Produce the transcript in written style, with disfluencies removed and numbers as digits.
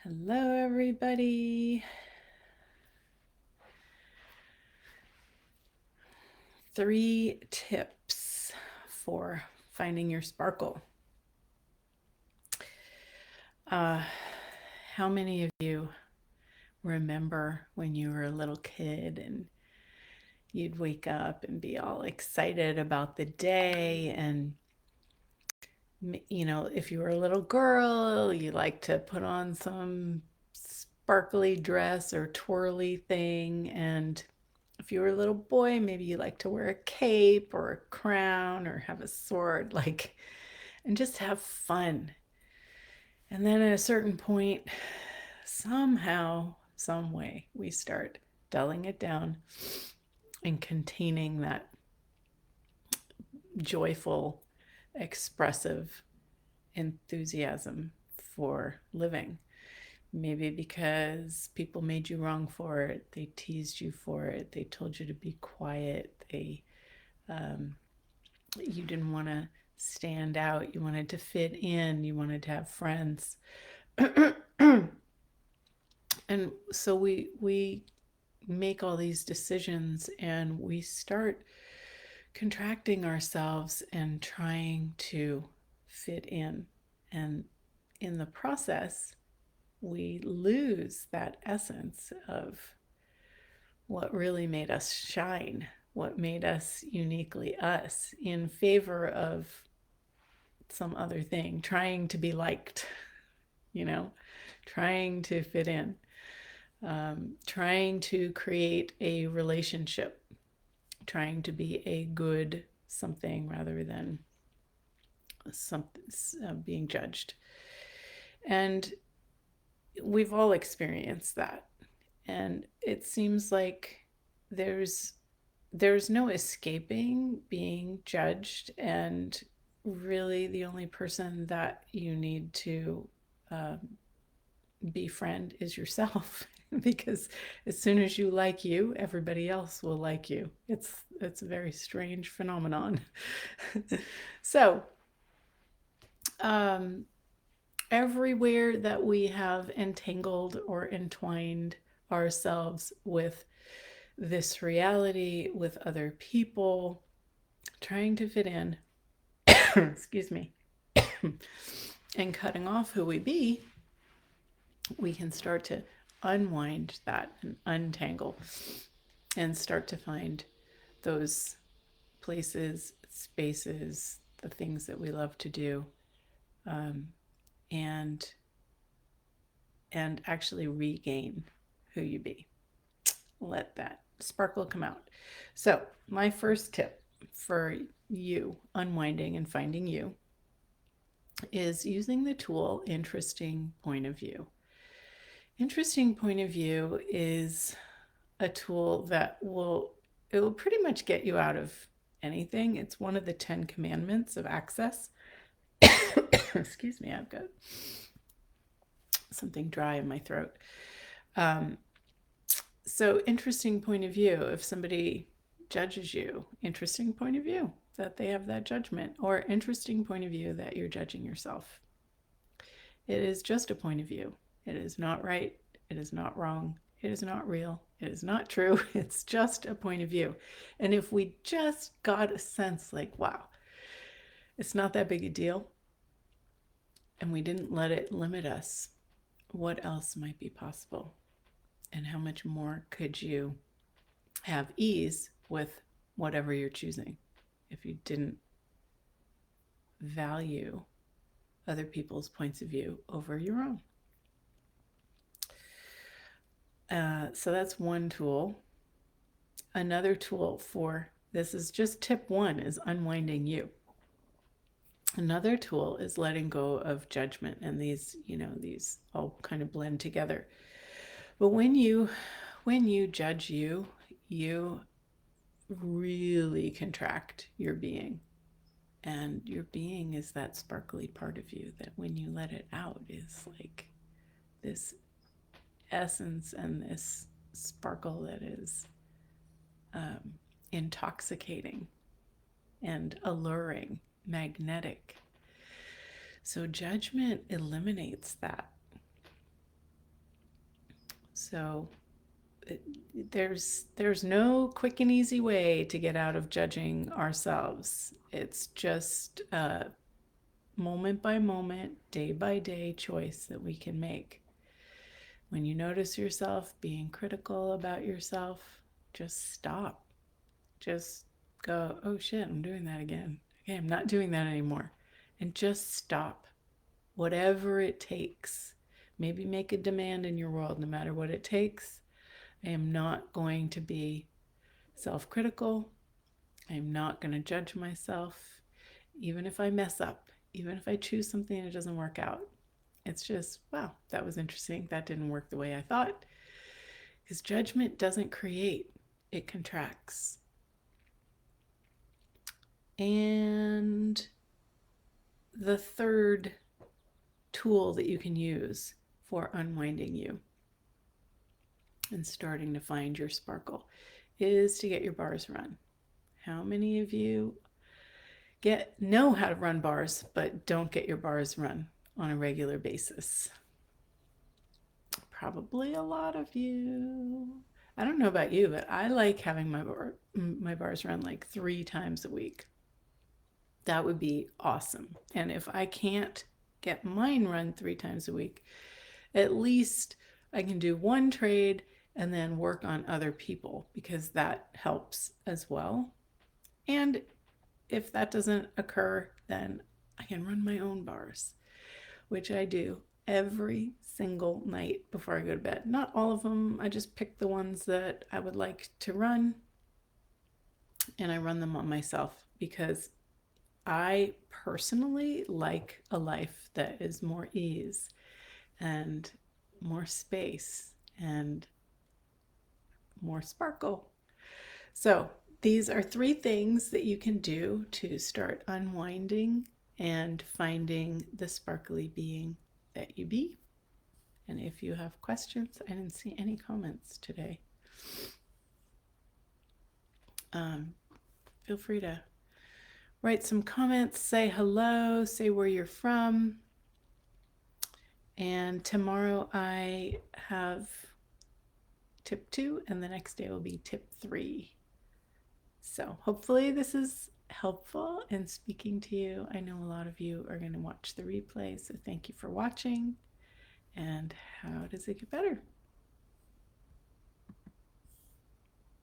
Hello, everybody. 3 tips for finding your sparkle. How many of you remember when you were a little kid and you'd wake up and be all excited about the day? And, if you were a little girl, you like to put on some sparkly dress or twirly thing. And if you were a little boy, maybe you like to wear a cape or a crown or have a sword, and just have fun. And then at a certain point, somehow, some way, we start dulling it down and containing that joyful, expressive enthusiasm for living. Maybe because people made you wrong for it, they teased you for it, they told you to be quiet, you didn't want to stand out, you wanted to fit in, you wanted to have friends. And so we make all these decisions and we start contracting ourselves and trying to fit in. And in the process, we lose that essence of what really made us shine, what made us uniquely us, in favor of some other thing, trying to be liked, you know, trying to fit in, trying to create a relationship, trying to be a good something rather than something being judged. And we've all experienced that. And it seems like there's no escaping being judged, and really the only person that you need to befriend is yourself. Because as soon as you like you, everybody else will like you. It's a very strange phenomenon. So everywhere that we have entangled or entwined ourselves with this reality, with other people, trying to fit in, excuse me, and cutting off who we be, we can start to unwind that and untangle and start to find those places, spaces, the things that we love to do, and actually regain who you be. Let that sparkle come out. So my first tip for you unwinding and finding you is using the tool interesting point of view. Interesting point of view is a tool that will pretty much get you out of anything. It's one of the 10 commandments of access. Excuse me, I've got something dry in my throat. So interesting point of view. If somebody judges you, interesting point of view that they have that judgment, or interesting point of view that you're judging yourself. It is just a point of view. It is not right. It is not wrong. It is not real. It is not true. It's just a point of view. And if we just got a sense like, wow, it's not that big a deal, and we didn't let it limit us, what else might be possible? And how much more could you have ease with whatever you're choosing if you didn't value other people's points of view over your own? So that's one tool. Another tool for this is just tip 1 is unwinding you. Another tool is letting go of judgment, and these all kind of blend together. But when you judge you really contract your being. And your being is that sparkly part of you that when you let it out is like this essence and this sparkle that is intoxicating and alluring, magnetic. So judgment eliminates that. So there's no quick and easy way to get out of judging ourselves. It's just a moment by moment, day by day choice that we can make. When you notice yourself being critical about yourself, just stop. Just go, oh shit, I'm doing that again. Okay, I'm not doing that anymore. And just stop. Whatever it takes. Maybe make a demand in your world, no matter what it takes. I am not going to be self critical. I am not going to judge myself, even if I mess up, even if I choose something that doesn't work out. It's just, wow, that was interesting. That didn't work the way I thought. Because judgment doesn't create, it contracts. And the third tool that you can use for unwinding you and starting to find your sparkle is to get your bars run. How many of you know how to run bars but don't get your bars run on a regular basis? Probably a lot of you. I don't know about you, but I like having my bars run like 3 times a week. That would be awesome. And if I can't get mine run 3 times a week, at least I can do one trade and then work on other people, because that helps as well. And if that doesn't occur, then I can run my own bars, which I do every single night before I go to bed. Not all of them. I just pick the ones that I would like to run, and I run them on myself, because I personally like a life that is more ease and more space and more sparkle. So, these are 3 things that you can do to start unwinding and finding the sparkly being that you be. And if you have questions, I didn't see any comments today. Feel free to write some comments, say hello, say where you're from. And tomorrow I have tip 2, and the next day will be tip 3. So hopefully this is helpful in speaking to you. I know a lot of you are going to watch the replay, so thank you for watching. And how does it get better?